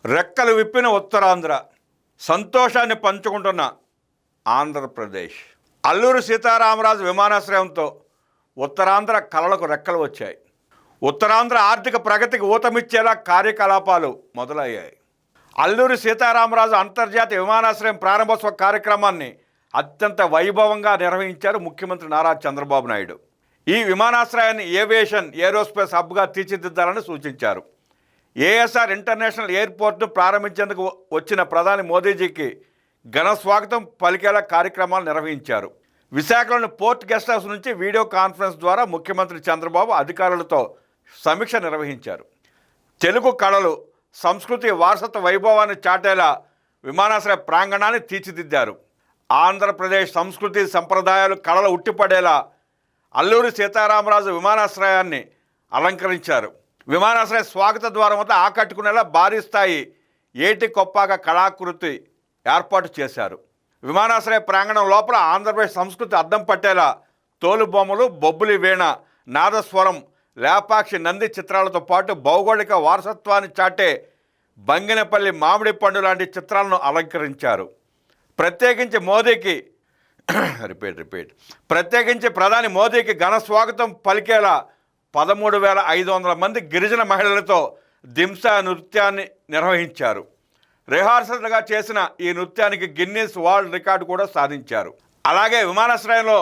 రెక్కలు విప్పిన ఉత్తరాంధ్ర, సంతోషాన్ని పంచుకుంటున్న ఆంధ్రప్రదేశ్. అల్లూరి సీతారామరాజు విమానాశ్రయంతో ఉత్తరాంధ్ర కళలకు రెక్కలు వచ్చాయి. ఉత్తరాంధ్ర ఆర్థిక ప్రగతికి ఊతమిచ్చేలా కార్యకలాపాలు మొదలయ్యాయి. అల్లూరి సీతారామరాజు అంతర్జాతీయ విమానాశ్రయం ప్రారంభోత్సవ కార్యక్రమాన్ని అత్యంత వైభవంగా నిర్వహించారు ముఖ్యమంత్రి నారా చంద్రబాబు నాయుడు. ఈ విమానాశ్రయాన్ని ఏరోస్పేస్ హబ్గా తీర్చిదిద్దాలని సూచించారు. ఏఎస్ఆర్ ఇంటర్నేషనల్ ఎయిర్పోర్ట్ను ప్రారంభించేందుకు వచ్చిన ప్రధాని మోదీజీకి ఘన స్వాగతం పలికేలా కార్యక్రమాలు నిర్వహించారు. విశాఖలోని పోర్ట్ గెస్ట్ హౌస్ నుంచి వీడియో కాన్ఫరెన్స్ ద్వారా ముఖ్యమంత్రి చంద్రబాబు అధికారులతో సమీక్ష నిర్వహించారు. తెలుగు కళలు, సంస్కృతి, వారసత్వ వైభవాన్ని చాటేలా విమానాశ్రయ ప్రాంగణాన్ని తీర్చిదిద్దారు. ఆంధ్రప్రదేశ్ సంస్కృతి, సంప్రదాయాలు, కళలు ఉట్టిపడేలా అల్లూరి సీతారామరాజు విమానాశ్రయాన్ని అలంకరించారు. విమానాశ్రయ స్వాగత ద్వారం వద్ద ఆకట్టుకునేలా భారీ స్థాయి ఏటి కొప్పాక కళాకృతి ఏర్పాటు చేశారు. విమానాశ్రయ ప్రాంగణం లోపల ఆంధ్రప్రదేశ్ సంస్కృతి అద్దం పట్టేలా తోలుబొమ్మలు, బొబ్బులి వీణ, నాదస్వరం, లేపాక్షి, నంది చిత్రాలతో పాటు భౌగోళిక వారసత్వాన్ని చాటే బంగినపల్లి మామిడి పండు లాంటి చిత్రాలను అలంకరించారు. ప్రత్యేకించి ప్రధాని మోదీకి ఘన స్వాగతం పలికేలా 13,500 మంది గిరిజన మహిళలతో దింసా నృత్యాన్ని నిర్వహించారు. రిహార్సల్గా చేసిన ఈ నృత్యానికి గిన్నీస్ వరల్డ్ రికార్డు కూడా సాధించారు. అలాగే విమానాశ్రయంలో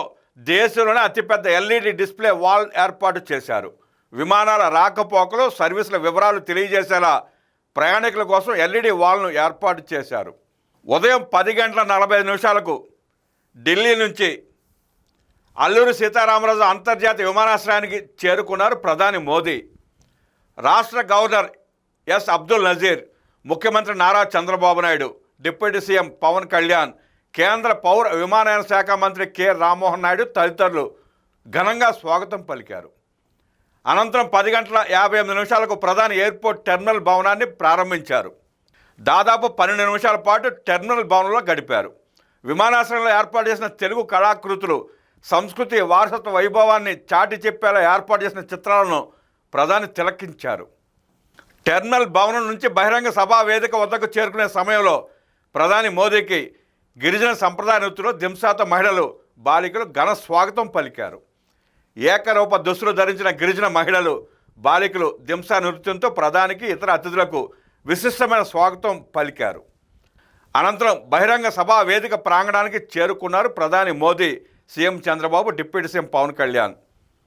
దేశంలోనే అతిపెద్ద ఎల్ఈడి డిస్ప్లే వాల్ ఏర్పాటు చేశారు. విమానాల రాకపోకలు, సర్వీసుల వివరాలు తెలియజేసేలా ప్రయాణికుల కోసం ఎల్ఈడి వాల్ను ఏర్పాటు చేశారు. ఉదయం 10:45 ఢిల్లీ నుంచి అల్లూరి సీతారామరాజు అంతర్జాతీయ విమానాశ్రయానికి చేరుకున్నారు ప్రధాని మోదీ. రాష్ట్ర గవర్నర్ ఎస్ అబ్దుల్ నజీర్, ముఖ్యమంత్రి నారా చంద్రబాబు నాయుడు, డిప్యూటీ సీఎం పవన్ కళ్యాణ్, కేంద్ర పౌర విమానయాన శాఖ మంత్రి కె రామ్మోహన్ నాయుడు తదితరులు ఘనంగా స్వాగతం పలికారు. అనంతరం 10:58 ప్రధాని ఎయిర్పోర్ట్ టెర్మినల్ భవనాన్ని ప్రారంభించారు. దాదాపు 12 నిమిషాల పాటు టెర్మినల్ భవనంలో గడిపారు. విమానాశ్రయంలో ఏర్పాటు చేసిన తెలుగు కళాకృతులు, సంస్కృతి, వారసత్వ వైభవాన్ని చాటి చెప్పేలా ఏర్పాటు చేసిన చిత్రాలను ప్రధాని తిలకించారు. టెర్మినల్ భవనం నుంచి బహిరంగ సభా వేదిక వద్దకు చేరుకునే సమయంలో ప్రధాని మోదీకి గిరిజన సంప్రదాయ నృత్యంలో దింసాతో మహిళలు, బాలికలు ఘన స్వాగతం పలికారు. ఏకరూప దుస్తులు ధరించిన గిరిజన మహిళలు, బాలికలు దింసా నృత్యంతో ప్రధానికి, ఇతర అతిథులకు విశిష్టమైన స్వాగతం పలికారు. అనంతరం బహిరంగ సభా వేదిక ప్రాంగణానికి చేరుకున్నారు ప్రధాని Modi, CM Chandrababu, deputy CM Pawan Kalyan.